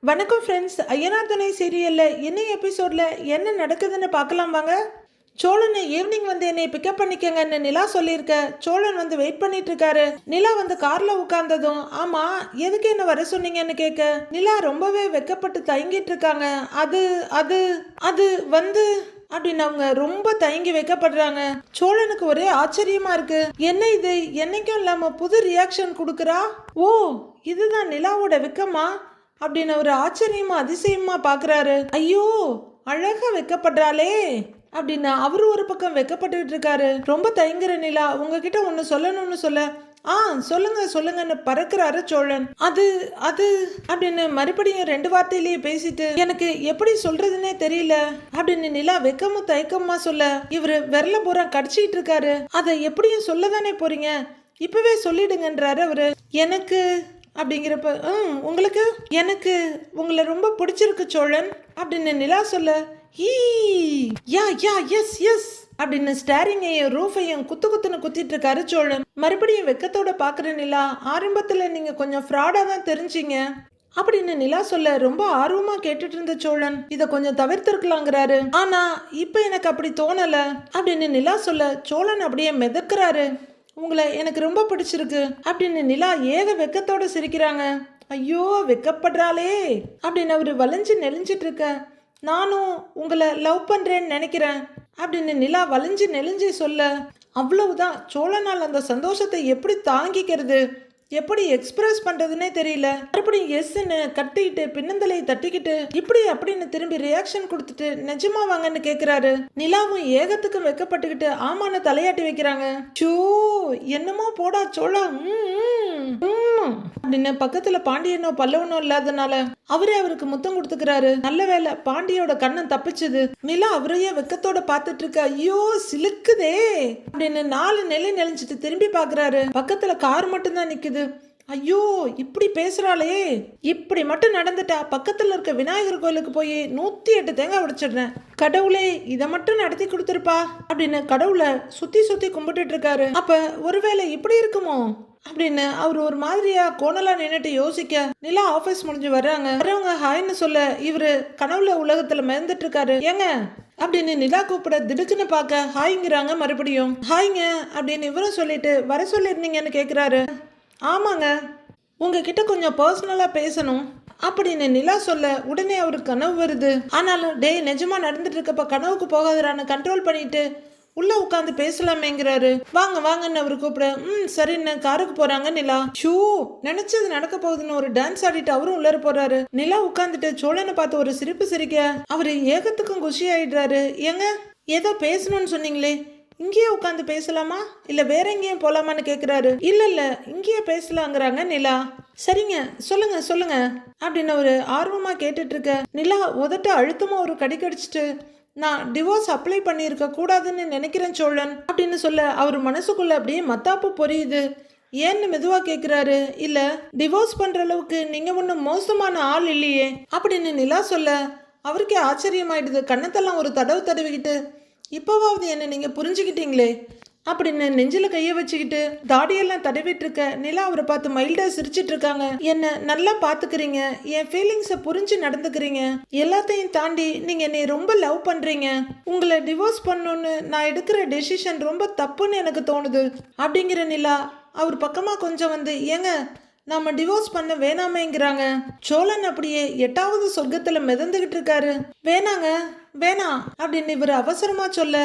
வணக்கம் ஃப்ரெண்ட்ஸ். ஐயனார் துணை சீரியலில் இன்னும் எபிசோடில் என்ன நடக்குதுன்னு பார்க்கலாம் வாங்க. சோழனை ஈவினிங் வந்து என்னை பிக்கப் பண்ணிக்கங்கன்னு நிலா சொல்லியிருக்க. சோழன் வந்து வெயிட் பண்ணிட்டு இருக்காரு. நிலா வந்து காரில் உட்கார்ந்ததும், ஆமாம் எதுக்கு என்ன வர சொன்னீங்கன்னு கேட்க, நிலா ரொம்பவே வெக்கப்பட்டு தயங்கிட்டு இருக்காங்க. அது அது அது வந்து அப்படின்னு அவங்க ரொம்ப தயங்கி வைக்கப்படுறாங்க. சோழனுக்கு ஒரே ஆச்சரியமா இருக்கு. என்ன இது என்னைக்கும் இல்லாம புது ரியாக்ஷன் கொடுக்குறா? ஓ, இதுதான் நிலாவோட வெக்கமா அப்படின்னு ஒரு ஆச்சரியமா அதிசயமா பாக்குறாரு. ஐயோ, அழகா வெக்கப்படுறாளே அப்படின்னு அவரு ஒரு பக்கம் வெக்கப்பட்டுக்கிட்டு இருக்காரு. ரொம்ப தயங்குற நிலா உங்ககிட்ட ஒன்னு சொல்லணும்னு சொல்ல, சொல்லுங்க சொல்லுங்கன்னு பறக்குறாரு சோழன். அது அது அப்படின்னு மறுபடியும் ரெண்டு வார்த்தையிலேயே பேசிட்டு, எனக்கு எப்படி சொல்றதுன்னே தெரியல அப்படின்னு நிலா வெக்கமும் தயக்கமா சொல்ல, இவரு விரல பூரா கடிச்சிட்டு இருக்காரு. அதை எப்படியும் சொல்லதானே போறீங்க, இப்பவே சொல்லிடுங்கன்றாரு அவரு. எனக்கு அப்படிங்கிறப்ப, உங்களுக்கு எனக்கு உங்களை ரொம்ப பிடிச்சிருக்கு சோழன் அப்படின்னு நிலா சொல்ல, யா யா எஸ் எஸ் அப்படின்னு ஸ்டேரிங்கையும் ரூஃபையும் குத்துன்னு குத்திட்டு இருக்காரு சோழன். மறுபடியும் வெக்கத்தோட பாக்குற நிலா, ஆரம்பத்துல நீங்க கொஞ்சம் ஃப்ராடா தான் தெரிஞ்சீங்க அப்படின்னு நிலா சொல்ல, ரொம்ப ஆர்வமா கேட்டுட்டு இருந்த சோழன் இத கொஞ்சம் தவிர்த்திருக்கலாங்கிறாரு. ஆனா இப்ப எனக்கு அப்படி தோணல அப்படின்னு நிலா சொல்ல, சோழன் அப்படியே மிதக்குறாரு. உங்களை எனக்கு ரொம்ப பிடிச்சிருக்கு அப்படின்னு நிலா ஏக வெக்கத்தோட சிரிக்கிறாங்க. ஐயோ, வெக்கப்படுறாளே அப்படின்னு அவரு வளைஞ்சு நெளிஞ்சிட்டு இருக்க, நானும் உங்களை லவ் பண்றேன்னு நினைக்கிறேன் அப்படின்னு நிலா வளைஞ்சு நெளிஞ்சு சொல்ல, அவ்வளவுதான். சோழனால் அந்த சந்தோஷத்தை எப்படி தாங்கிக்கிறது, எப்படி எக்ஸ்பிரஸ் பண்றதுன்னே தெரியல. மறுபடியும் எஸ்ன்னு கட்டிக்கிட்டு பின்னந்தலையை தட்டிக்கிட்டு இப்படி அப்படின்னு திரும்பி ரியாக்ஷன் கொடுத்துட்டு நிஜமா வாங்கன்னு கேக்குறாரு. நிலாவும் ஏகத்துக்கும் வெக்கப்பட்டுக்கிட்டு ஆமான்னு தலையாட்டி வைக்கிறாங்க. சோ, என்னமோ போடா சோழா அப்படின்னு பக்கத்துல பாண்டியனோ பல்லவனோ இல்லாதனால அவரே அவருக்கு முத்தம் கொடுத்துக்கிறாரு. நல்ல வேலை பாண்டியோட கண்ணன் தப்பிச்சது. நிலா அவரையே வெக்கத்தோட பாத்துட்டு இருக்க. ஐயோ, சிலுக்குதே அப்படின்னு 4 நிலை நெளிஞ்சிட்டு திரும்பி பாக்குறாரு. பக்கத்துல கார் மட்டும் தான் நிக்குது. ஐயோ, இப்படி பேசுறாளே, இப்படி மட்டும் நடந்துட்டா பக்கத்துல இருக்க விநாயகர் கோயிலுக்கு போய் 108 தேங்காய் உடைச்சிடுறேன். கடவுளே, இதை மட்டும் நடத்தி கொடுத்துருப்பா அப்படின்னு கடவுளை சுத்தி சுத்தி கும்பிட்டுட்டு இருக்காரு. அப்ப ஒருவேளை இப்படி இருக்குமோ அப்படின்னு அவர் ஒரு மாதிரியா கோணலா நின்னுட்டு யோசிக்க, நிலா ஆபீஸ் முடிஞ்சு வர்றாங்க. வரவங்க ஹாய்னு சொல்ல, இவரு கனவுல உலகத்துல மிதந்துட்டு இருக்காரு. ஏங்க அப்படின்னு நிலா கூப்பிட திடுக்குன்னு பார்க்க ஹாய்ங்கிறாங்க. மறுபடியும் ஹாய்ங்க அப்படின்னு இவரும் சொல்லிட்டு, வர சொல்லியிருந்தீங்கன்னு கேட்குறாரு. ஆமாங்க, உங்ககிட்ட கொஞ்சம் பர்சனலாக பேசணும் அப்படின்னு நிலா சொல்ல, உடனே அவருக்கு கனவு வருது. ஆனாலும் டே நிஜமா நடந்துட்டு இருக்கப்ப கனவுக்கு போகாதான்னு கண்ட்ரோல் பண்ணிட்டு உள்ள உட்காந்து பேசலாமேங்கிறாரு. வாங்க வாங்கன்னு அவரு கூப்பிட, சரின்னு காருக்கு போறாங்க நிலா. ஷூ, நினைச்சது நடக்க போகுதுன்னு ஒரு டான்ஸ் ஆடிட்டு அவரும் உள்ளர போறாரு. நிலா உட்காந்துட்டு சோழனை பார்த்து ஒரு சிரிப்பு சிரிக்க அவரு ஏகத்துக்கும் குஷி ஆயிடுறாரு. ஏங்க, ஏதோ பேசணும்னு சொன்னீங்களே, இங்கேயே உட்காந்து பேசலாமா இல்ல வேற எங்கேயும் போலாமான்னு கேக்குறாரு. இல்ல இங்கேயே பேசலாங்கிறாங்க நிலா. சரிங்க, சொல்லுங்க சொல்லுங்க அப்படின்னு ஒரு ஆர்வமா கேட்டுட்டு இருக்க, நிலா உதட்ட அழுத்தமா ஒரு கடி கடிச்சிட்டு, நான் டிவோர்ஸ் அப்ளை பண்ணியிருக்க கூடாதுன்னு நினைக்கிறேன் சோழன் அப்படின்னு சொல்ல, அவர் மனசுக்குள்ள அப்படியே மத்தாப்பு பொரியுது. ஏன்னு மெதுவா கேக்குறாரு. இல்ல, டிவோர்ஸ் பண்ற அளவுக்கு நீங்க ஒன்னும் மோசமான ஆள் இல்லையே அப்படின்னு நிலா சொல்ல, அவருக்கே ஆச்சரியமாயிடுது. கண்ணத்தெல்லாம் ஒரு தடவு தடவிக்கிட்டு, இப்போவாவது என்ன நீங்க புரிஞ்சுக்கிட்டீங்களே அப்படின்னு நெஞ்சில கைய வச்சுக்கிட்டு தாடியெல்லாம் தடவிட்டு இருக்க, நிலா அவரை பார்த்து மைல்டா சிரிச்சிட்டு இருக்காங்க. என்ன நல்லா பாத்துக்கிறீங்க, என் ஃபீலிங்ஸை புரிஞ்சு நடந்துக்கிறீங்க, எல்லாத்தையும் தாண்டி நீங்க என்னை ரொம்ப லவ் பண்றீங்க. உங்களை டிவோர்ஸ் பண்ணணும்னு நான் எடுக்கிற டெசிஷன் ரொம்ப தப்புன்னு எனக்கு தோணுது அப்படிங்கிற நிலா அவர் பக்கமா கொஞ்சம் வந்து, ஏங்க நாம டிவோர்ஸ் பண்ண வேணாமேங்கிறாங்க. சோழன் அப்படியே 8வது சொர்க்கத்துல மிதந்துகிட்டு இருக்காரு. வேணாங்க வேணாம் அப்படின்னு இவர் அவசரமா சொல்ல,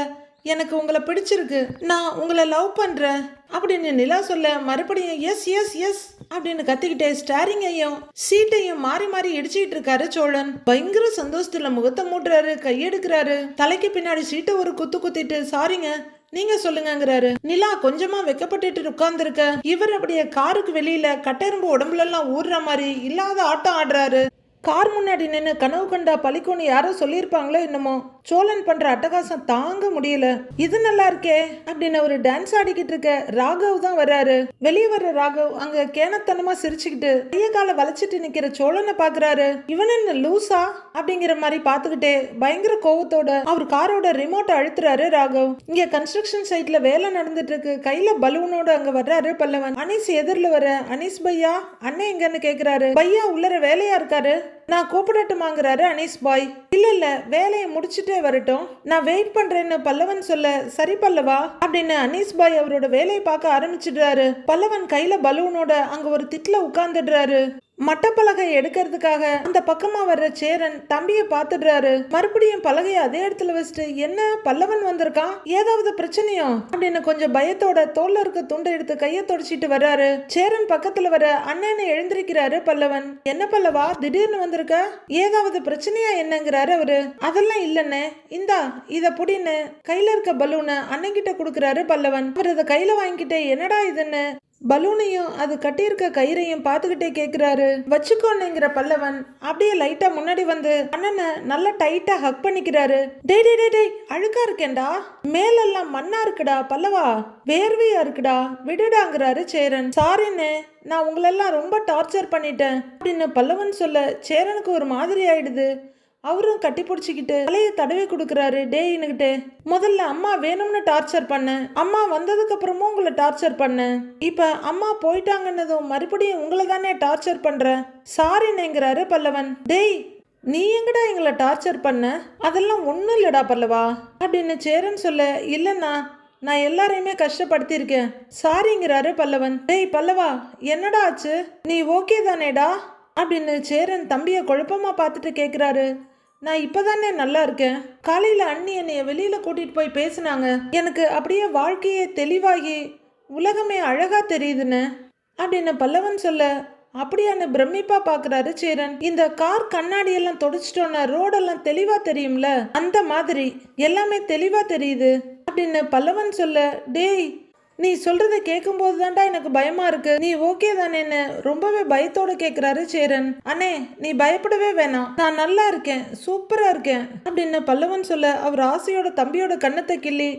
எனக்கு உங்களை பிடிச்சிருக்கு, நான் உங்களை லவ் பண்றேன் அப்படின்னு நிலா சொல்ல, மறுபடியும் எஸ் எஸ் எஸ் அப்படின்னு கத்திக்கிட்டே ஸ்டேரிங்கையும் சீட்டையும் மாறி மாறி இடிச்சுக்கிட்டு இருக்காரு சோழன். பயங்கர சந்தோஷத்துல முகத்தை மூட்டுறாரு, கையெடுக்கிறாரு. தலைக்கு பின்னாடி சீட்டை ஒரு குத்து குத்திட்டு, சாரிங்க நீங்க சொல்லுங்கிறாரு. நிலா கொஞ்சமா வெக்கப்பட்டு உட்கார்ந்துருக்க, இவர் அப்படியே காருக்கு வெளியில கட்டெரும்பு உடம்புல எல்லாம் ஊறுற மாதிரி இல்லாத ஆட்டம் ஆடுறாரு. கார் முன்னாடி நின்று கனவு கண்டா பழிக்கும்னு யாரோ சொல்லியிருப்பாங்களோ என்னமோ. சோழன் பண்ற அட்டகாசம் தாங்க முடியல. இது நல்லா இருக்கே அப்படின்னு ஒரு டான்ஸ் ஆடிக்கிட்டு இருக்க ராகவ் தான் வர்றாரு. வெளியே வர்ற ராகவ் அங்க கேனத்தனமா சிரிச்சுக்கிட்டு கைய காலை வளைச்சிட்டு நிக்கிற சோழனை பாக்குறாரு. இவன் என்ன லூசா அப்படிங்கிற மாதிரி பாத்துக்கிட்டே பயங்கர கோவத்தோட அவர் காரோட ரிமோட்டை அழுத்துறாரு ராகவ். இங்க கன்ஸ்ட்ரக்ஷன் சைட்ல வேலை நடந்துட்டு இருக்கு. கையில பலூனோட அங்க வர்றாரு பல்லவன். அனீஸ் எதிரில் வர, அனீஸ் பையா அண்ணன் எங்கன்னு கேக்குறாரு. பையா உள்ளர வேலையா இருக்காரு நான் கூப்பிடட்டுமாங்கிறாரு அனீஸ் பாய். இல்ல வேலையை முடிச்சுட்டே வரட்டும், நான் வெயிட் பண்றேன்னு பல்லவன் சொல்ல, சரி பல்லவா அப்படின்னு அனீஸ் பாய் அவரோட வேலையை பார்க்க ஆரம்பிச்சிடுறாரு. பல்லவன் கையில பலூனோட அங்க ஒரு திட்ல உட்கார்ந்துடுறாரு. மட்டப்பலகை எடுக்கிறதுக்காக அந்த பக்கமா வர்ற சேரன் தம்பியை பார்த்துடுறாரு. மறுபடியும் பலகையை அதே இடத்துல வச்சுட்டு, என்ன பல்லவன் வந்திருக்கான், ஏதாவது பிரச்சனையோ அப்படின்னு கொஞ்சம் பயத்தோட தோல்ல இருக்க துண்டை எடுத்து கையை தொடச்சிட்டு வர்றாரு. சேரன் பக்கத்துல வர அண்ணனை எழுந்திருக்கிறாரு பல்லவன். என்ன பல்லவா திடீர்னு வந்திருக்க, ஏதாவது பிரச்சனையா என்னங்கிறாரு அவரு. அதெல்லாம் இல்லன்னு, இந்தா இத புடின்னு கையில இருக்க பலூனை அண்ணன்கிட்ட கொடுக்கறாரு பல்லவன். அவர் அதை கையில வாங்கிக்கிட்டே, என்னடா இதுன்னு பலூனையும் அது கட்டியிருக்க கயிறையும் பார்த்துக்கிட்டே கேட்குறாரு. வச்சுக்கோன்னுங்கிற பல்லவன் அப்படியே லைட்டா முன்னாடி வந்து அண்ணனை நல்லா டைட்டா ஹக் பண்ணிக்கிறாரு. டேய் டேய் டேய் அழுக்கா இருக்கேன்டா, மேலெல்லாம் மண்ணா இருக்குடா பல்லவா, வேர்வையா இருக்குடா, விடுடாங்கிறாரு சேரன். சாரின்னு, நான் உங்களெல்லாம் ரொம்ப டார்ச்சர் பண்ணிட்டேன் அப்படின்னு பல்லவன் சொல்ல சேரனுக்கு ஒரு மாதிரி ஆயிடுது. அவரும் கட்டி பிடிச்சிக்கிட்டு தலையை தடவி கொடுக்குறாரு. டேயின்னுகிட்டு, முதல்ல அம்மா வேணும்னு டார்ச்சர் பண்ணேன், அம்மா வந்ததுக்கு அப்புறமும் உங்களை டார்ச்சர் பண்ணேன், இப்ப அம்மா போயிட்டாங்கன்னதும் மறுபடியும் உங்களை தானே டார்ச்சர் பண்றேன், சாரின்னுங்கிறாரு பல்லவன். டேய் நீ எங்கடா எங்களை டார்ச்சர் பண்ண, அதெல்லாம் ஒன்றும் இல்லடா பல்லவா அப்படின்னு சேரன் சொல்ல, இல்லைண்ணா நான் எல்லாரையுமே கஷ்டப்படுத்தியிருக்கேன், சாரிங்கிறாரு பல்லவன். டேய் பல்லவா என்னடா ஆச்சு, நீ ஓகே தானேடா அப்படின்னு சேரன் தம்பியை குழப்பமா பார்த்துட்டு கேட்குறாரு. நான் இப்போதானே நல்லா இருக்கேன், காலையில் அண்ணி என்னைய வெளியில் கூட்டிகிட்டு போய் பேசினாங்க, எனக்கு அப்படியே வாழ்க்கையே தெளிவாகி உலகமே அழகா தெரியுதுன்னு அப்படின்னு பல்லவன் சொல்ல, அப்படியான பிரமிப்பா பார்க்குறாரு சேரன். இந்த கார் கண்ணாடியெல்லாம் தொடச்சிட்டோன்னா ரோடெல்லாம் தெளிவா தெரியும்ல, அந்த மாதிரி எல்லாமே தெளிவா தெரியுது அப்படின்னு பல்லவன் சொல்ல, டேய் நீ சொல்றதை கேட்கும்போது தான்டா எனக்கு பயமா இருக்கு, நீ ஓகே தானேன்னு ரொம்பவே பயத்தோட கேட்குறாரு சேரன். அண்ணே நீ பயப்படவே வேணாம், நான் நல்லா இருக்கேன், சூப்பரா இருக்கேன் அப்படின்னு பல்லவன் சொல்ல, அவர் ஆசையோட தம்பியோட கண்ணத்தை கிள்ளி,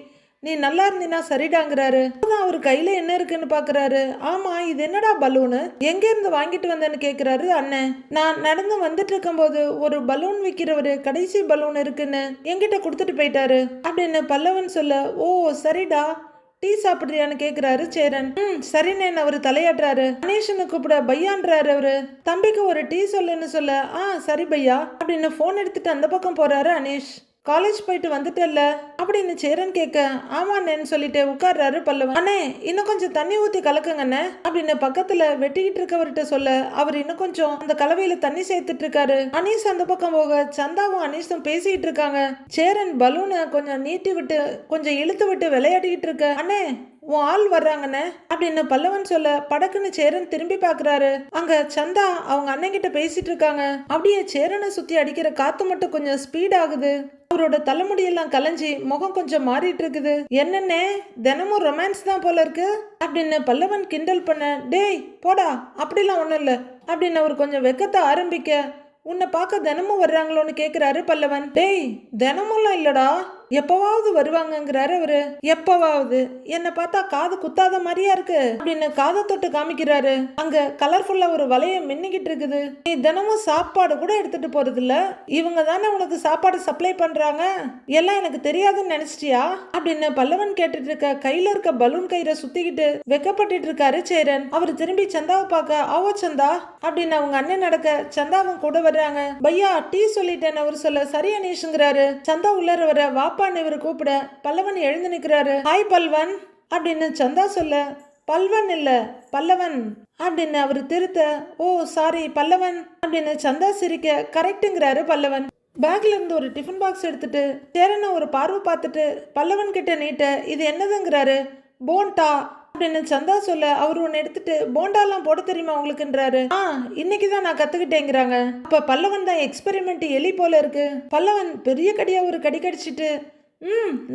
நீ நல்லா இருந்தீனா சரிடாங்கிறாரு. அவர் கையில என்ன இருக்குன்னு பாக்குறாரு. ஆமா இது என்னடா பலூனு, எங்க இருந்து வாங்கிட்டு வந்தேன்னு கேக்குறாரு அண்ணன். நான் நடந்து வந்துட்டு இருக்கும் போது ஒரு பலூன் விற்கிறவரு கடைசி பலூன் இருக்குன்னு என்கிட்ட கொடுத்துட்டு போயிட்டாரு அப்படின்னு பல்லவன் சொல்ல, ஓ சரிடா டீ சாப்பிடுறியான்னு கேக்குறாரு சேரன். சரின்னு அவரு தலையாட்டுறாரு. கணேசனை கூப்பிட பையான்றாரு அவரு. தம்பிக்கு ஒரு டீ சொல்லுன்னு சொல்ல, சரி பையா அப்படின்னு போன் எடுத்துட்டு அந்த பக்கம் போறாரு அனீஷ். காலேஜ் போயிட்டு வந்துட்டல்ல அப்படின்னு சேரன் கேட்க, ஆமாண்ணேன்னு சொல்லிட்டு உட்கார்றாரு பல்லவன். அண்ணே இன்னும் கொஞ்சம் தண்ணி ஊத்தி கலக்குங்கண்ணே அப்படின்னு பக்கத்துல வெட்டிக்கிட்டு இருக்கவர்கிட்ட சொல்ல, அவர் இன்னும் கொஞ்சம் அந்த கலவையில தண்ணி சேர்த்துட்டு இருக்காரு. அனீஷ் அந்த பக்கம் போக சந்தாவும் அனீஷும் பேசிட்டு இருக்காங்க. சேரன் பலூனை கொஞ்சம் நீட்டி விட்டு கொஞ்சம் இழுத்து விட்டு விளையாடிக்கிட்டு இருக்க, அண்ணே உன் ஆள் வர்றாங்கண்ணே அப்படின்னு பல்லவன் சொல்ல, படக்குன்னு சேரன் திரும்பி பாக்குறாரு. அங்க சந்தா அவங்க அண்ணன் கிட்ட பேசிட்டு இருக்காங்க. அப்படியே சேரனை சுத்தி அடிக்கிற காத்து மட்டும் கொஞ்சம் ஸ்பீட் ஆகுது. அவரோட தலைமுடியெல்லாம் கலைஞ்சி முகம் கொஞ்சம் மாறிட்டு இருக்குது. என்னன்னே தினமும் ரொமான்ஸ் தான் போல இருக்கு அப்படின்னு பல்லவன் கிண்டல் பண்ண, டேய் போடா அப்படிலாம் ஒண்ணும் இல்ல அப்படின்னு அவர் கொஞ்சம் வெக்கத்தை ஆரம்பிக்க, உன்னை பார்க்க தினமும் வர்றாங்களோன்னு கேக்குறாரு பல்லவன். டேய் தினமும்லாம் இல்லடா, எப்பவாவது வருவாங்கங்கிறாரு அவரு. எப்பவாவது என்ன பார்த்தா காது குத்தாத மாதிரியா இருக்கு அப்படின்னு காதை தொட்டு காமிக்கிறாரு. அங்க கலர்ஃபுல்லா ஒரு வளைய மின்னிக்கிட்டு இருக்குது. நீ தினமும் சாப்பாடு கூட எடுத்துட்டு போறது இல்ல, இவங்க தானே உனக்கு சாப்பாடு சப்ளை பண்றாங்க, எல்லாம் எனக்கு தெரியாதுன்னு நினைச்சிட்டியா அப்படின்னு பல்லவன் கேட்டுட்டு இருக்க. கையில இருக்க பலூன் கயிறை சுத்திக்கிட்டு வெக்கப்பட்டு இருக்காரு சேரன். அவர் திரும்பி சந்தாவை பார்க்க, ஆவோ சந்தா அப்படின்னு அவங்க அண்ணன் நடக்க சந்தாவும் கூட வர்றாங்க. பையா டீ சொல்லிட்டேன் அவர் சொல்ல, சரி அனீஷுங்கிறாரு. சந்தா உள்ளர வர, வாப்பான்னு இவர் கூப்பிட பல்லவன் எழுந்து நிற்கிறாரு. ஹாய் பல்வன் அப்படின்னு சந்தா சொல்ல, பல்வன் இல்ல பல்லவன் அப்படின்னு அவர் திருத்த, ஓ சாரி பல்லவன் அப்படின்னு சந்தா சிரிக்க, கரெக்டுங்கிறாரு பல்லவன். பேக்ல இருந்து ஒரு டிஃபன் பாக்ஸ் எடுத்துட்டு சேரனை ஒரு பார்வை பார்த்துட்டு பல்லவன் கிட்ட நீட்ட, இது என்னதுங்கிறாரு. போண்டா அப்படின்னு சந்தா சொல்ல, அவர் ஒன்னு எடுத்துட்டு, போண்டாலாம் போட தெரியுமா உங்களுக்குன்றாரு. இன்னைக்குதான் நான் கத்துக்கிட்டேங்கிறாங்க. அப்ப பல்லவன் தான் எக்ஸ்பெரிமெண்ட் எலி போல இருக்கு. பல்லவன் பெரிய கடியா ஒரு கடி கடிச்சிட்டு,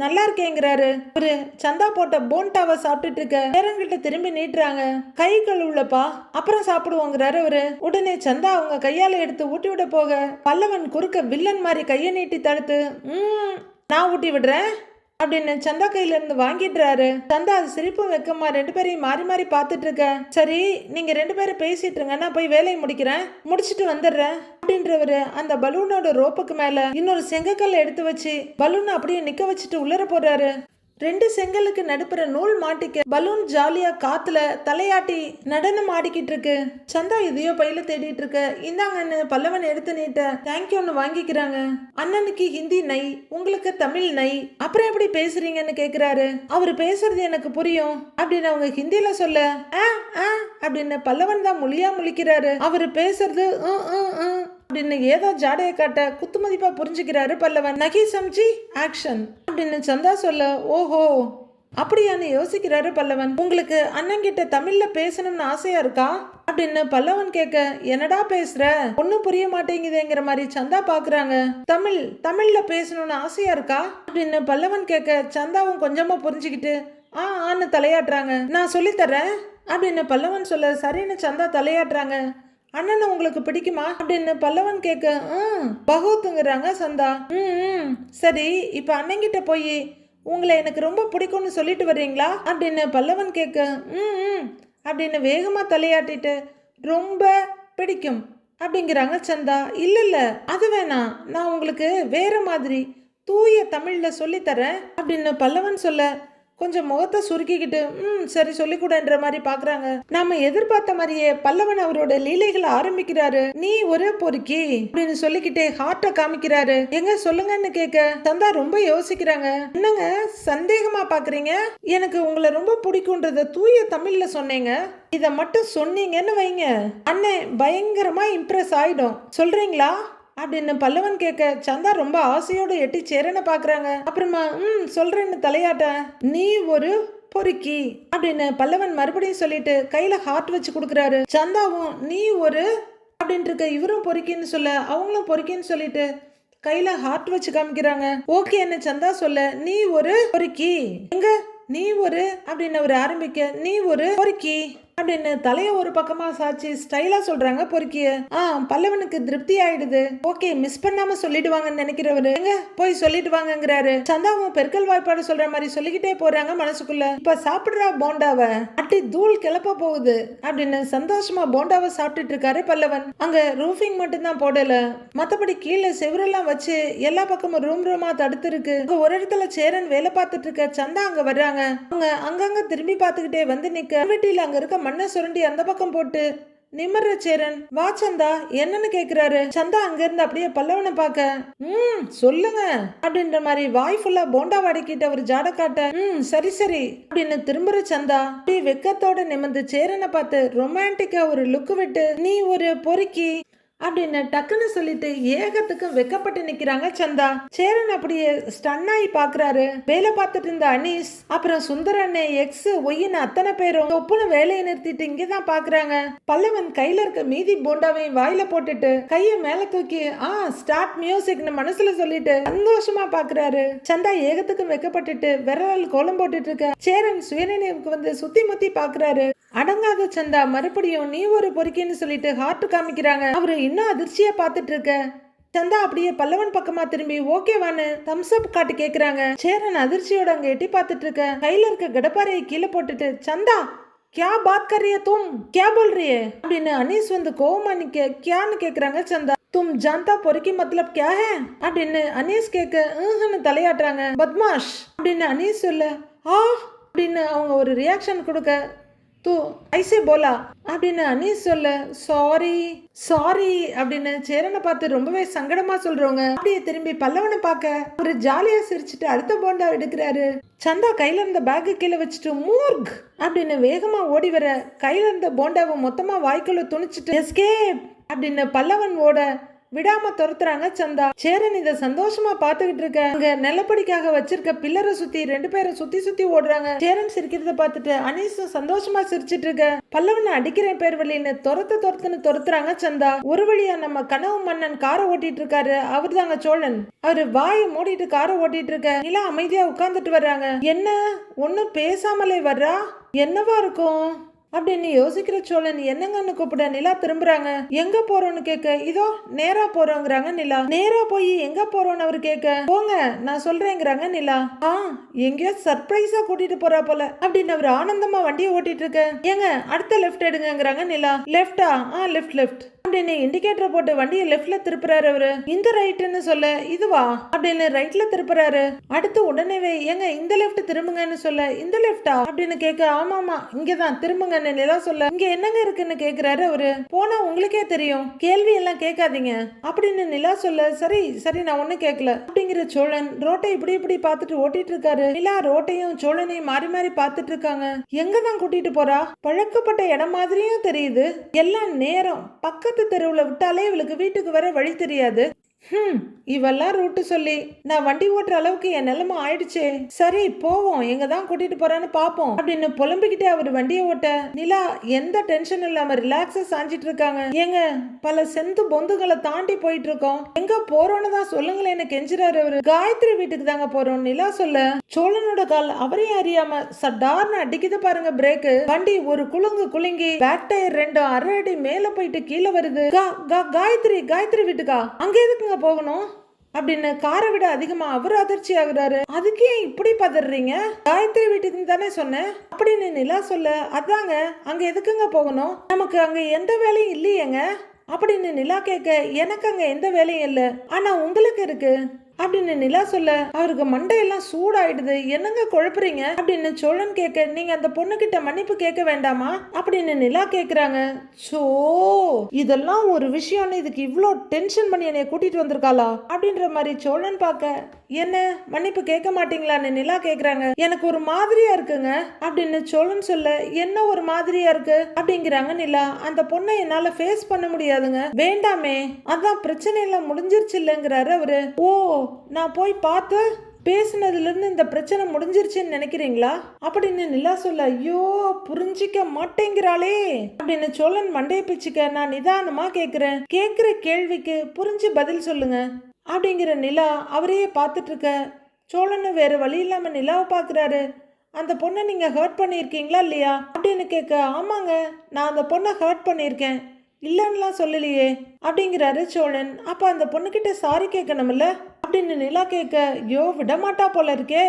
நல்லா இருக்கேங்கிறாரு. ஒரு சந்தா போட்ட போண்டாவை சாப்பிட்டுட்டு இருக்க சேரன்கிட்ட திரும்பி நீட்டுறாங்க. கை கழுவுலப்பா அப்புறம் சாப்பிடுவோங்கிறாரு அவரு. உடனே சந்தா அவங்க கையால எடுத்து ஊட்டி விட போக பல்லவன் குறுக்க வில்லன் மாதிரி கையை நீட்டி தடுத்து, நான் ஊட்டி விடுறேன் அப்படின்னு சந்தா கையில இருந்து வாங்கிடுறாரு. சந்தா அது சிரிப்பும் வெக்கமா ரெண்டு பேரையும் மாறி மாறி பார்த்துட்டு இருக்க. சரி நீங்க ரெண்டு பேரும் பேசிட்டு இருங்க, நான் போய் வேலையை முடிக்கிறேன், முடிச்சுட்டு வந்துடுறேன் அப்படின்றவரு அந்த பலூனோட ரோப்புக்கு மேல இன்னொரு செங்கக்கல்ல எடுத்து வச்சு பலூனை அப்படியே நிக்க வச்சுட்டு உள்ளர போறாரு. 2 செங்கலுக்கு நடுப்புற நூல் மாட்டிக்க பலூன் ஜாலியா காத்துல தலையாட்டி நடனம் ஆடிக்கிட்டு இருக்கு. சந்தா இதையோ பையில தேடிட்டு இருக்க. இந்தாங்கன்னு பல்லவன் எடுத்து நீட்ட தேங்க்யூன்னு வாங்கிக்கிறாங்க. அண்ணனுக்கு ஹிந்தி நை, உங்களுக்கு தமிழ் நை, அப்புறம் எப்படி பேசுறீங்கன்னு கேக்குறாரு. அவரு பேசுறது எனக்கு புரியும் அப்படின்னு அவங்க ஹிந்தில சொல்ல அப்படின்னு பல்லவன் தான் மொழியா முழிக்கிறாரு. அவரு பேசுறது அப்படின்னு ஏதோ ஜாடையை காட்ட குத்துமதிப்பா புரிஞ்சுக்கிறாரு பல்லவன். நகி சம்ஜி ஆக்ஷன் அப்படின்னு சந்தா சொல்ல ஓஹோ அப்படியான்னு யோசிக்கிறாரு பல்லவன். உங்களுக்கு அண்ணங்கிட்ட தமிழ்ல பேசணும்னு ஆசையா இருக்கா அப்படின்னு பல்லவன் கேட்க, என்னடா பேசுற ஒன்னும் புரிய மாட்டேங்குதுங்கிற மாதிரி சந்தா பாக்குறாங்க. தமிழ்ல பேசணும்னு ஆசையா இருக்கா அப்படின்னு பல்லவன் கேட்க, சந்தாவும் கொஞ்சமா புரிஞ்சுக்கிட்டு ஆன்னு தலையாட்டுறாங்க. நான் சொல்லித்தரேன் அப்படின்னு பல்லவன் சொல்ல சரின்னு சந்தா தலையாட்டுறாங்க. அண்ணனை உங்களுக்கு பிடிக்குமா அப்படின்னு பல்லவன் கேட்க பகவத்துங்கிறாங்க சந்தா. சரி, இப்ப அண்ணங்கிட்ட போய் உங்களை எனக்கு ரொம்ப பிடிக்கும்னு சொல்லிட்டு வர்றீங்களா அப்படின்னு பல்லவன் கேட்க அப்படின்னு வேகமா தலையாட்டிட்டு ரொம்ப பிடிக்கும் அப்படிங்கிறாங்க சந்தா. இல்ல அது வேணாம், நான் உங்களுக்கு வேற மாதிரி தூய தமிழ்ல சொல்லித்தரேன் அப்படின்னு பல்லவன் சொல்ல கொஞ்சம் முகத்தை சுருக்கிக்கிட்டு சரி சொல்லிக்கூடன்ற மாதிரி பாக்குறாங்க. நாம எதிர்பார்த்த மாதிரியே பல்லவன் அவரோட லீலைகளை ஆரம்பிக்கிறாரு. நீ ஒரு பொறுக்கி அப்படின்னு சொல்லிக்கிட்டே ஹார்ட்ட காமிக்கிறாரு. எங்க சொல்லுங்கன்னு கேட்க சந்தா ரொம்ப யோசிக்கிறாங்க. என்னங்க சந்தேகமா பாக்குறீங்க? எனக்கு உங்களை ரொம்ப பிடிக்கும்ன்றத தூய தமிழ்ல சொன்னீங்க. இத மட்டும் சொன்னீங்கன்னு வைங்க, அண்ணே பயங்கரமா இம்ப்ரெஸ் ஆயிடும். சொல்றீங்களா அப்படின்னு பல்லவன் கேட்க சந்தா ரொம்ப ஆசையோட எட்டி சேரனை பாக்குறாங்க. அப்புறமா சொல்றேன்னு தலையாட்ட நீ ஒரு பொறுக்கி அப்படின்னு பல்லவன் மறுபடியும் சொல்லிட்டு கையில ஹார்ட் வச்சு கொடுக்குறாரு. சந்தாவும் நீ ஒரு அப்படின்ட்டு இருக்க, இவரும் பொறுக்கின்னு சொல்ல அவங்களும் பொறுக்கின்னு சொல்லிட்டு கையில ஹார்ட் வச்சு காமிக்கிறாங்க. ஓகே என்ன சந்தா சொல்ல நீ ஒரு பொறுக்கி, எங்க நீ ஒரு அப்படின்னு அவர் ஆரம்பிக்க நீ ஒரு பொறுக்கி அப்படின்னு தலைய ஒரு பக்கமா சாச்சி ஸ்டைலா சொல்றாங்க பொறுக்கிய. பல்லவனுக்கு திருப்தி ஆயிடுது. ஓகே மிஸ் பண்ணாம சொல்லிடுவாங்கன்னு நினைக்கிறவரு எங்க போய் சொல்லிட்டு வாங்கங்கிறாரு. சந்தாவும் பெருக்கல் வாய்ப்பாடு சொல்ற மாதிரி சொல்லிக்கிட்டே போறாங்க மனசுக்குள்ள. இப்ப சாப்பிடுறா போண்டாவ அட்டி தூள் கிளப்ப போகுது அப்படின்னு சந்தோஷமா போண்டாவை சாப்பிட்டுட்டு இருக்காரு பல்லவன். அங்க ரூஃபிங் மட்டும் தான் போடல, மத்தபடி கீழே செவரெல்லாம் வச்சு எல்லா பக்கமும் ரூமா தடுத்து இருக்கு. ஒரு இடத்துல சேரன் வேலை பார்த்துட்டு இருக்க சந்தா அங்க வர்றாங்க. அவங்க அங்கங்க திரும்பி பார்த்துக்கிட்டே வந்து நிக்க வீட்டில அங்க இருக்க மண்ணை சுரண்டி அந்த பக்கம் போட்டு நிம்மற சேரன். வா சந்தா என்னன்னு கேக்குறாரு. சந்தா அங்க இருந்து அப்படியே பல்லவனை பார்க்க சொல்லுங்க அப்படின்ற மாதிரி வாய் ஃபுல்லா போண்டா வடக்கிட்டு அவர் ஜாட காட்ட சரி சரி அப்படின்னு திரும்புற சந்தா அப்படியே வெக்கத்தோட நிமிர்ந்து சேரனை பார்த்து ரொமான்டிக்கா ஒரு லுக் விட்டு நீ ஒரு பொறுக்கி அப்படின்னு டக்குன்னு சொல்லிட்டு ஏகத்துக்கும் வெக்கப்பட்டு நிக்கிறாங்க சந்தா. சேரன் அப்படியே ஸ்டன்னாயி பாக்குறாரு. வேலை பார்த்துட்டு இருந்த அனீஸ் அப்புறம் சுந்தர அண்ணே எக்ஸ் ஒய்ன்னு அத்தனை பேரும் ஒப்புன்னு வேலையை நிறுத்திட்டு இங்கதான் பாக்குறாங்க. பல்லவன் கையில இருக்க மீதி போண்டாவையும் வாயில போட்டுட்டு கைய மேல தூக்கி ஸ்டார்ட் மியூசிக்னு மனசுல சொல்லிட்டு சந்தோஷமா பாக்குறாரு. சந்தா ஏகத்துக்கும் வெக்கப்பட்டுட்டு விரலால் கோலம் போட்டுட்டு இருக்க சேரன் சுயநினைவுக்கு வந்து சுத்தி முத்தி பாக்குறாரு. அடங்காத சந்தா மறுபடியும் நீ ஒரு பொறுக்கின்னு சொல்லிட்டு ஹார்ட் காமிக்கிறாங்க. அவரு இன்னும் அதிர்ச்சியா பாத்துட்டு இருக்க சந்தா அப்படியே பல்லவன் பக்கமா திரும்பி ஓகேவான்னு தம்ஸ் அப் காட்டு கேக்குறாங்க. சேரன் அதிர்ச்சியோட அங்க எட்டி பாத்துட்டு இருக்க கையில இருக்க கடப்பாரையை கீழே போட்டுட்டு சந்தா क्या बात कर रही है तुम क्या बोल रही है அப்படின்னு அனீஸ் வந்து கோவமா நிக்க கியான்னு கேக்குறாங்க சந்தா. தும் ஜான்தா பொறுக்கி மத்தலப் क्या है அப்படின்னு அனீஸ் கேட்க தலையாட்டுறாங்க. பத்மாஷ் அப்படின்னு அனீஸ் சொல்ல அப்படின்னு அவங்க ஒரு ரியாக்ஷன் கொடுக்க தூ ஐசே போலா அப்படின்னு அனீஸ் சொல்ல சாரி அப்படின்னு சேரனை பார்த்து ரொம்பவே சங்கடமா சொல்றவங்க அப்படியே திரும்பி பல்லவனை பார்க்க ஒரு ஜாலியா சிரிச்சுட்டு அடுத்த போண்டா எடுக்கிறாரு. சந்தா கையில இருந்த பேக்கு கீழே வச்சுட்டு மூர்க் அப்படின்னு வேகமா ஓடி வர கையில இருந்த போண்டாவை மொத்தமா வாய்க்குள்ள துணிச்சிட்டு எஸ்கேப் அப்படின்னு பல்லவன் ஓட விடாம துரத்துறாங்க சந்தா. சேரன் இத சந்தோஷமா பாத்துக்கிட்டு இருக்க அங்க நிலப்படிக்காக வச்சிருக்க பில்லரை சுத்தி 2 பேரும் சுத்தி ஓடுறாங்க. சேரன் சிரிக்கிறத பார்த்துட்டு அனீஸும் சந்தோஷமா சிரிச்சிட்டு இருக்க பல்லவனை அடிக்கிறேன் பேர் வழின்னு துரத்துறாங்க சந்தா. ஒரு வழியா நம்ம கனவு மன்னன் காரை ஓட்டிட்டு இருக்காரு, அவர் தாங்க சோழன். அவரு வாயை மூடிட்டு காரை ஓட்டிட்டு இருக்க நிலா அமைதியா உட்கார்ந்துட்டு வர்றாங்க. என்ன ஒன்னும் பேசாமலே வர்றா, என்னவா இருக்கும் அப்படின்னு யோசிக்கிற சோழன் என்னங்கன்னு கூப்பிட நிலா திரும்புறாங்க. எங்க போறோம்னு கேட்க இதோ நேரா போறோங்கிறாங்க நிலா. நேரா போய் எங்க போறோம்னு அவரு கேட்க போங்க நான் சொல்றேங்கிறாங்க நிலா. எங்கேயோ சர்ப்ரைஸா கூட்டிட்டு போறா போல அப்படின்னு அவர் ஆனந்தமா வண்டியை ஓட்டிட்டு இருக்க ஏங்க அடுத்த லெஃப்ட் எடுங்கிறாங்க நிலா. லெஃப்டா லெஃப்ட் அப்படின்னு இண்டிகேட்டர் போட்டு வண்டியை லெஃப்ட்ல திருப்புறாரு அவரு. இந்த ரைட்டுன்னு சொல்ல இதுவா அப்படின்னு ரைட்ல திருப்புறாரு. அடுத்து உடனேவே ஏங்க இந்த லெஃப்ட் திரும்புங்கன்னு சொல்ல இந்த லெஃப்டா அப்படின்னு கேட்க ஆமாமா இங்கதான் திரும்புங்கன்னு நிலா சொல்ல இங்க என்னங்க இருக்குன்னு கேக்குறாரு அவரு. போனா உங்களுக்கே தெரியும், கேள்வி எல்லாம் கேட்காதீங்க அப்படின்னு நிலா சொல்ல சரி சரி நான் ஒண்ணு கேட்கல அப்படிங்கிற சோழன் ரோட்டை இப்படி இப்படி பார்த்துட்டு ஓட்டிட்டு இருக்காரு. நிலா ரோட்டையும் சோழனையும் மாறி மாறி பார்த்துட்டு இருக்காங்க. எங்கதான் கூட்டிட்டு போறா? பழக்கப்பட்ட இடம் மாதிரியும் தெரியுது. எல்லாம் நேரம். பக்கத்து தெருவுல விட்டாலே இவளுக்கு வீட்டுக்கு வர வழி தெரியாது. இவெல்லாம் ரூட்டு சொல்லி நான் வண்டி ஓட்டுற அளவுக்கு என் நிலைமை ஆயிடுச்சே. சரி போவோம், எங்க தான் கூட்டிட்டு போறான்னு பாப்போம் அப்படின்னு புலம்பிக்கிட்டே அவர் வண்டியை ஓட்ட நிலா எந்த டென்ஷன் இல்லாம ரிலாக்ஸா சாஞ்சிட்டு இருக்காங்க. ஏங்க பல செந்து பொந்துகளை தாண்டி போயிட்டு இருக்கோம், எங்க போறோம்னு தான் சொல்லுங்களேன்னு கெஞ்சுறாரு அவரு. காயத்ரி வீட்டுக்கு தாங்க போறோம் நிலா சொல்ல சோழனோட கால் அவரையும் அறியாம சடார்னு அடிக்குது பாருங்க பிரேக்கு. வண்டி ஒரு குலுங்கு குலுங்கி பேக் டயர் ரெண்டும் அரை அடி மேல போயிட்டு கீழே வருது. காயத்ரி காயத்ரி வீட்டுக்கா? அங்க எதுக்குங்க போகணும் அப்படின்னு காரை விட அதிகமா அவர் அதிர்ச்சி ஆகுறாரு. அதுக்கே இப்படி பதறீங்க? காயத்ரி வீட்டுக்கு தானே சொன்னேன் அப்படின்னு நிலா சொல்ல அதாங்க அங்க எதுக்குங்க போகணும், நமக்கு அங்க எந்த வேலையும் இல்லையேங்க அப்படின்னு நிலா கேட்க எனக்கு அங்க எந்த வேலையும் இல்லை, ஆனா உங்களுக்கு இருக்கு அப்படின்னு நிலா சொல்ல அவருக்கு மண்டையெல்லாம் சூடாயிடுது. என்னங்க குழப்புறீங்க அப்படின்னு சோழன் கேட்க நீங்க அந்த பொண்ணு கிட்ட மன்னிப்பு கேட்க வேண்டாமா அப்படின்னு நிலா கேக்குறாங்க. சோ இதெல்லாம் ஒரு விஷயம்னு இதுக்கு இவ்வளோ டென்ஷன் பண்ணி என்னைய கூட்டிட்டு வந்திருக்காளா அப்படின்ற மாதிரி சோழன் பார்க்க என்ன மன்னிப்பு கேட்க மாட்டீங்களான்னு நிலா கேக்குறாங்க. எனக்கு ஒரு மாதிரியா இருக்குங்க அப்படின்னு சோழன் சொல்ல என்ன ஒரு மாதிரியா இருக்கு அப்படிங்கிறாங்க நிலா. அந்த பொண்ணை என்னால ஃபேஸ் பண்ண முடியாதுங்க. வேண்டாமே, அதான் பிரச்சனை எல்லாம் முடிஞ்சிருச்சு இல்லைங்கிறாரு அவரு. ஓ நான் போய் பார்த்து பேசினதுல இருந்து இந்த பிரச்சனை முடிஞ்சிருச்சுன்னு நினைக்கிறீங்களா அப்படின்னு நிலா சொல்ல ஐயோ புரிஞ்சிக்க மாட்டேங்கிறாளே அப்படின்னு சோழன் மண்டையை பிச்சுக்க நான் நிதானமா கேக்குறேன், கேக்குற கேள்விக்கு புரிஞ்சு பதில் சொல்லுங்க அப்படிங்கிற நிலா அவரையே பார்த்துட்டு இருக்க. சோழன்னு வேற வழி இல்லாம நிலாவை பார்க்குறாரு. அந்த பொண்ணை நீங்க ஹர்ட் பண்ணியிருக்கீங்களா இல்லையா அப்படின்னு கேட்க ஆமாங்க நான் அந்த பொண்ணை ஹர்ட் பண்ணியிருக்கேன், இல்லைன்னுலாம் சொல்லலையே அப்படிங்கிறாரு சோழன். அப்ப அந்த பொண்ணுகிட்ட சாரி கேட்கணும்ல அப்படின்னு நிலா கேட்க யோ விடமாட்டா போல இருக்கே,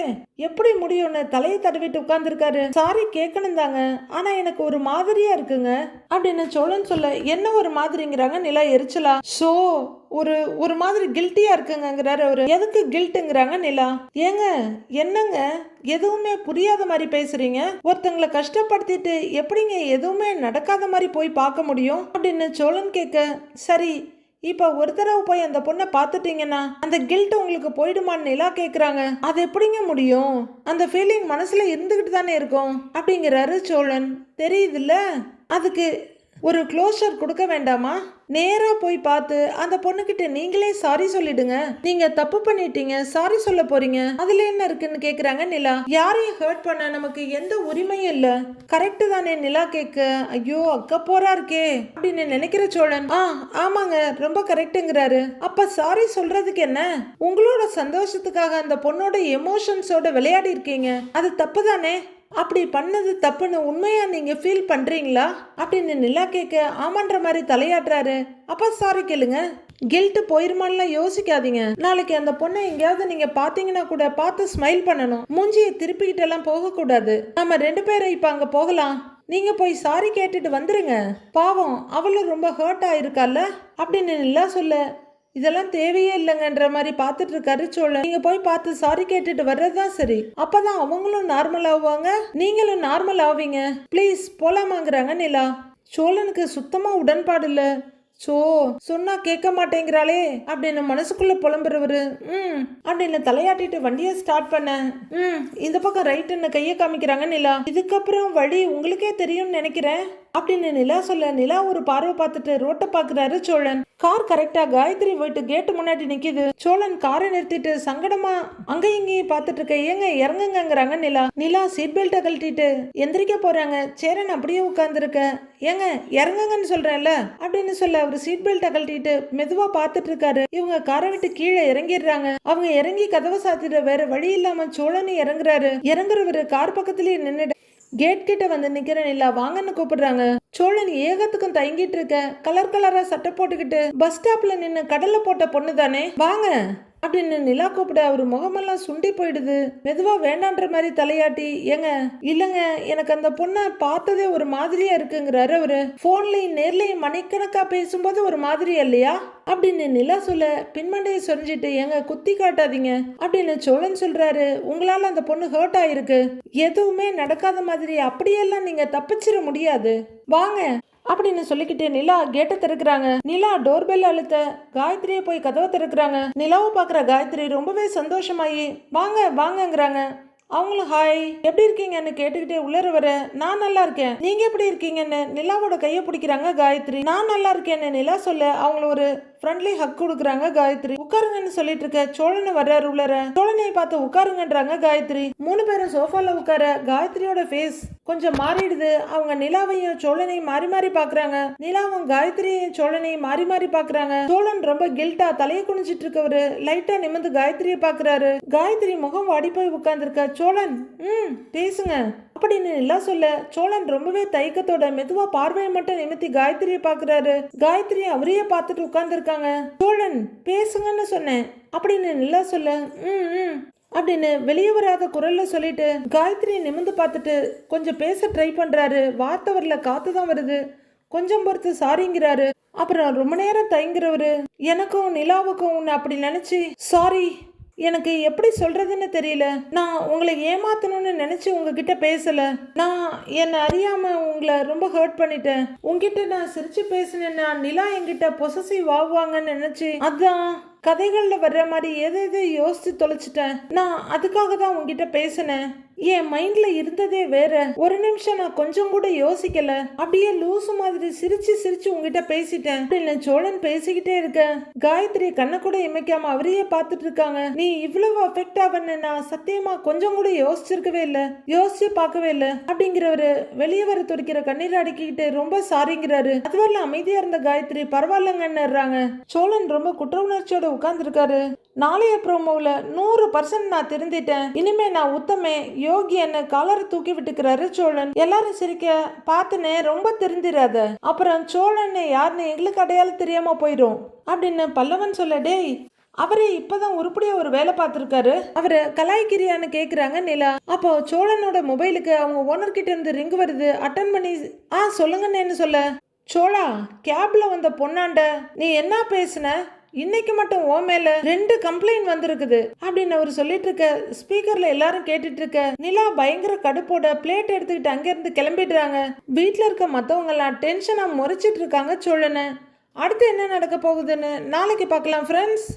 எப்படி முடியும்னு தலையை தடவிட்டு உட்கார்ந்துருக்காரு. சாரி கேட்கணும் தாங்க, ஆனா எனக்கு ஒரு மாதிரியா இருக்குங்க அப்படின்னு சோழன் சொல்ல என்ன ஒரு மாதிரிங்கிறாங்க நிலா எரிச்சலா. சோ ஒரு மாதிரி கில்ட்டியா இருக்குங்கிறாரு அவரு. எதுக்கு கில்ட்டுங்கிறாங்க நிலா. ஏங்க என்னங்க எதுவுமே புரியாத மாதிரி பேசுறீங்க, ஒருத்தங்களை கஷ்டப்படுத்திட்டு எப்படிங்க எதுவுமே நடக்காத மாதிரி போய் பார்க்க முடியும் அப்படின்னு சோழன் கேட்க சரி இப்ப ஒரு தடவை போய் அந்த பொண்ணை பார்த்துட்டீங்கன்னா அந்த கில்ட் உங்களுக்கு போயிடுமான்னு நிலா கேக்குறாங்க. அது எப்படிங்க முடியும், அந்த ஃபீலிங் மனசுல இருந்துகிட்டு தானே இருக்கும் அப்படிங்கிறாரு சோழன். தெரியுதுல்ல, அதுக்கு ஒரு க்ளோஷர் கொடுக்க வேண்டாமா, நேரா போய் பார்த்து அந்த பொண்ணுகிட்ட நீங்களே சாரி சொல்லிடுங்க, நீங்க தப்பு பண்ணிட்டீங்க சாரி சொல்ல போறீங்க, அதுல என்ன இருக்குன்னு கேக்குறாங்க நிலா. யாரையும் ஹர்ட் பண்ண நமக்கு எந்த உரிமையும் இல்ல, கரெக்ட் தானே நிலா கேட்க. ஐயோ அக்கா போறா இருக்கே அப்படின்னு நினைக்கிற சோழன் ஆமாங்க ரொம்ப கரெக்டுங்கிறாரு. அப்ப சாரி சொல்றதுக்கு என்ன, உங்களோட சந்தோஷத்துக்காக அந்த பொண்ணோட எமோஷன்ஸோட விளையாடி இருக்கீங்க, அது தப்பு தானே, அப்படி பண்ணது தப்புன்னு உண்மையா நீங்க ஃபீல் பண்றீங்களா அப்படின்னு நிலா கேட்க ஆமான்ற மாதிரி தலையாட்டுறாரு. அப்ப சாரி கேளுங்க, கில்ட் போயிருமான்லாம் யோசிக்காதீங்க, நாளைக்கு அந்த பொண்ணை எங்கேயாவது நீங்க பாத்தீங்கன்னா கூட பார்த்து ஸ்மைல் பண்ணணும், மூஞ்சியை திருப்பிக்கிட்டு எல்லாம் போக கூடாது, நம்ம 2 பேரும் இப்ப அங்க போகலாம், நீங்க போய் சாரி கேட்டுட்டு வந்துருங்க, பாவம் அவளும் ரொம்ப ஹர்ட் ஆயிருக்கால அப்படின்னு நிலா சொல்ல இதெல்லாம் தேவையே இல்லைங்கன்ற மாதிரி பார்த்துட்டு இருக்காரு சோழன். நீங்க போய் பார்த்து சாரி கேட்டுட்டு வர்றதுதான் சரி, அப்பதான் அவங்களும் நார்மல் ஆவாங்க, நீங்களும் நார்மல் ஆவீங்க, ப்ளீஸ் போலாமாங்கிறாங்க நிலா. சோழனுக்கு சுத்தமா உடன்பாடு இல்ல. சோ சொன்னா கேட்க மாட்டேங்கிறாளே அப்படின்னு மனசுக்குள்ள புலம்புறவரு அப்படின்னு தலையாட்டிட்டு வண்டியை ஸ்டார்ட் பண்ண இந்த பக்கம் ரைட்டுன்னு கையை காமிக்கிறாங்க நிலா. இதுக்கப்புறம் வழி உங்களுக்கே தெரியும்னு நினைக்கிறேன் அப்படின்னு நிலா சொல்ல நிலா ஒரு பார்வை பார்த்துட்டு ரோட்டை பாக்குறாரு சோழன். கார் கரெக்டா காயத்ரி வீட்டு கேட்டு முன்னாடி நிக்குது. சோழன் காரை நிறுத்திட்டு சங்கடமா அங்க இங்கேயும் பார்த்துட்டு இருக்க. ஏங்க இறங்குங்கிறாங்க நிலா. நிலா சீட் பெல்ட்டை கழட்டிட்டு எந்திரிக்க போறாங்க. சேரன் அப்படியே உட்கார்ந்துருக்க. ஏங்க இறங்குங்கன்னு சொல்றேன்ல அப்படின்னு சொல்ல அவர் சீட் பெல்ட்டை கழட்டிட்டு மெதுவா பார்த்துட்டு இருக்காரு. இவங்க காரை விட்டு கீழே இறங்கிடுறாங்க. அவங்க இறங்கி கதவை சாத்திட்டு வேற வழி இல்லாம சோழன் இறங்குறாரு. இறங்குறவரு கார் பக்கத்திலேயே நின்னுட்டு கேட் கிட்ட வந்து நிக்கிற நிலா வாங்கன்னு கூப்பிடுறாங்க. சோழன் ஏகத்துக்கும் தயங்கிட்டு இருக்க. கலர் கலரா சட்டை போட்டுக்கிட்டு பஸ் ஸ்டாப்ல நின்னு கடல்ல போட்ட பொண்ணு தானே, வாங்க அப்படின்னு நிலா கூப்பிட அவர் முகமெல்லாம் சுண்டி போயிடுது. மெதுவா வேண்டான்ற மாதிரி தலையாட்டி, ஏங்க இல்லங்க எனக்கு அந்த பொண்ணை பார்த்ததே ஒரு மாதிரியா இருக்குங்கிறாரு அவரு. போன்லயும் நேர்லயும் மணிக்கணக்கா பேசும்போது ஒரு மாதிரியா இல்லையா அப்படின்னு நிலா சொல்ல, பின்மண்டையை சொரிஞ்சிட்டு, ஏங்க குத்தி காட்டாதீங்க அப்படின்னு சோழன் சொல்றாரு. உங்களால அந்த பொண்ணு ஹர்ட் ஆயிருக்கு, எதுவுமே நடக்காத மாதிரி அப்படியெல்லாம் நீங்க தப்பிச்சிட முடியாது, வாங்க அப்படின்னு சொல்லிக்கிட்டு நிலா கேட்டை திறக்கிறாங்க. நிலா டோர்பெல் அழுத்த காயத்ரியை போய் கதவை திறக்கிறாங்க. நிலாவை பாக்குற காயத்ரி ரொம்பவே சந்தோஷமாயி வாங்க வாங்கங்கிறாங்க. அவங்களும் ஹாய் எப்படி இருக்கீங்கன்னு கேட்டுக்கிட்டே உள்ளர வர, நான் நல்லா இருக்கேன் நீங்க எப்படி இருக்கீங்கன்னு நிலாவோட கையை பிடிக்கிறாங்க காயத்ரி. நான் நல்லா இருக்கேன்னு நிலா சொல்ல அவங்கள ஒரு ஃப்ரெண்ட்லி ஹக் கொடுக்குறாங்க காயத்ரி. உட்காருங்கன்னு சொல்லிட்டு இருக்க சோழனை வர்றாரு உள்ளர. சோழனையை பார்த்து உட்காருங்கன்றாங்க காயத்ரி. 3 பேரும் சோஃபால உட்கார காயத்ரியோட ஃபேஸ் கொஞ்சம் மாறிடுது. அவங்க நிலாவையும் சோழனையும் மாறி மாறி பாக்குறாங்க. நிலாவும் காயத்ரியையும் சோழனையும் மாறி மாறி பாக்குறாங்க. சோழன் ரொம்ப கில்ட்டா தலையை குனிச்சிட்டு இருக்கவரு லைட்டா நிமிந்து காயத்ரியை பாக்குறாரு. காயத்ரி முகம் வாடி போய் உட்கார்ந்துருக்க. சோழன் பேசுங்க அப்படின்னு நிலா சொல்ல, சோழன் ரொம்பவே தயக்கத்தோட மெதுவா பார்வையை மட்டும் நிமித்தி காயத்ரியை பாக்குறாரு. காயத்ரி அவரையே பார்த்துட்டு உட்கார்ந்துருக்காங்க. சோழன் பேசுங்கன்னு சொன்னேன் அப்படின்னு நிலா சொல்ல, அப்படின்னு வெளியே வராத குரல்ல சொல்லிட்டு காயத்ரி நிமிந்து பார்த்துட்டு கொஞ்சம் பேச ட்ரை பண்றாரு. வார்த்தை வரல, காத்து தான் வருது. கொஞ்சம் பொறுத்து சாரிங்கிறாரு. அப்புறம் ரொம்ப நேரம் தயங்குறவரு, எனக்கும் நிலாவுக்கும் உன்னை அப்படி நினைச்சு சாரி, எனக்கு எப்படி சொல்றதுன்னு தெரியல. நான் உங்களை ஏமாத்தணும்னு நினைச்சு உங்ககிட்ட பேசல. நான் என்னை அறியாம உங்களை ரொம்ப ஹர்ட் பண்ணிட்டேன். உங்ககிட்ட நான் சிரிச்சு பேசினேன்னா நிலா என்கிட்ட பொசசிவ் ஆகுவாங்கன்னு நினைச்சு அதான் கதைகள்ல வர்ற மாதிரி எதை யோசிச்சு தொலைச்சிட்டேன். நான் அதுக்காக தான் உங்ககிட்ட பேசினேன். என் மைண்ட்ல இருந்ததே வேற. ஒரு நிமிஷம் நான் கொஞ்சம் கூட யோசிக்கல, அப்படியே லூசு மாதிரி சிரிச்சு சிரிச்சு உங்ககிட்ட பேசிட்டேன் அப்படின்னு சோழன் பேசிக்கிட்டே இருக்க காயத்ரி கண்ணை கூட இமைக்காம அவரையே பார்த்துட்டு இருக்காங்க. நீ இவ்வளவு அஃபெக்ட் ஆவன்னு நான் சத்தியமா கொஞ்சம் கூட யோசிச்சிருக்கவே இல்லை, யோசிச்சு பார்க்கவே இல்லை அப்படிங்கிறவரு வெளியே வர துடிக்கிற கண்ணீர் அடக்கிக்கிட்டு ரொம்ப சாரிங்கிறாரு. அதுவரை அமைதியா இருந்த காயத்ரி பரவாயில்லங்கன்னு சோழன் ரொம்ப குற்ற உணர்ச்சியோட உட்கார்ந்துருக்காரு. நாளைய ப்ரோமோவில் 100% நான் திருந்திட்டேன், இனிமே நான் உத்தமே யோகி என்ன காலரை தூக்கி விட்டுக்கிறாரு சோழன். எல்லாரும் சிரிக்க பார்த்துனே ரொம்ப திருந்திராத, அப்புறம் சோழன் யாருன்னு எங்களுக்கு அடையாளம் தெரியாம போயிடும் அப்படின்னு பல்லவன் சொல்ல, டேய் அவரே இப்பதான் உருப்படியா ஒரு வேலை பார்த்துருக்காரு, அவரை கலாய்கிரியான்னு கேக்குறாங்க நிலா. அப்போ சோழனோட மொபைலுக்கு அவங்க ஓனர் கிட்ட இருந்து ரிங் வருது. அட்டன் பண்ணி சொல்லுங்கன்னு சொல்ல, சோழா கேப்ல வந்த பொண்ணாண்ட நீ என்ன பேசுன, இன்னைக்கு மட்டும் ஓ மேல 2 கம்ப்ளைண்ட் வந்திருக்குது அப்படின்னு அவர் சொல்லிட்டு இருக்க. ஸ்பீக்கர்ல எல்லாரும் கேட்டுட்டு இருக்க. நிலா பயங்கர கடுப்போட பிளேட் எடுத்துக்கிட்டு அங்கிருந்து கிளம்பிடுறாங்க. வீட்டுல இருக்க மத்தவங்க எல்லாம் டென்ஷனா முறைச்சிட்டு இருக்காங்க சோழனை. அடுத்து என்ன நடக்க போகுதுன்னு நாளைக்கு பார்க்கலாம் ஃப்ரெண்ட்ஸ்.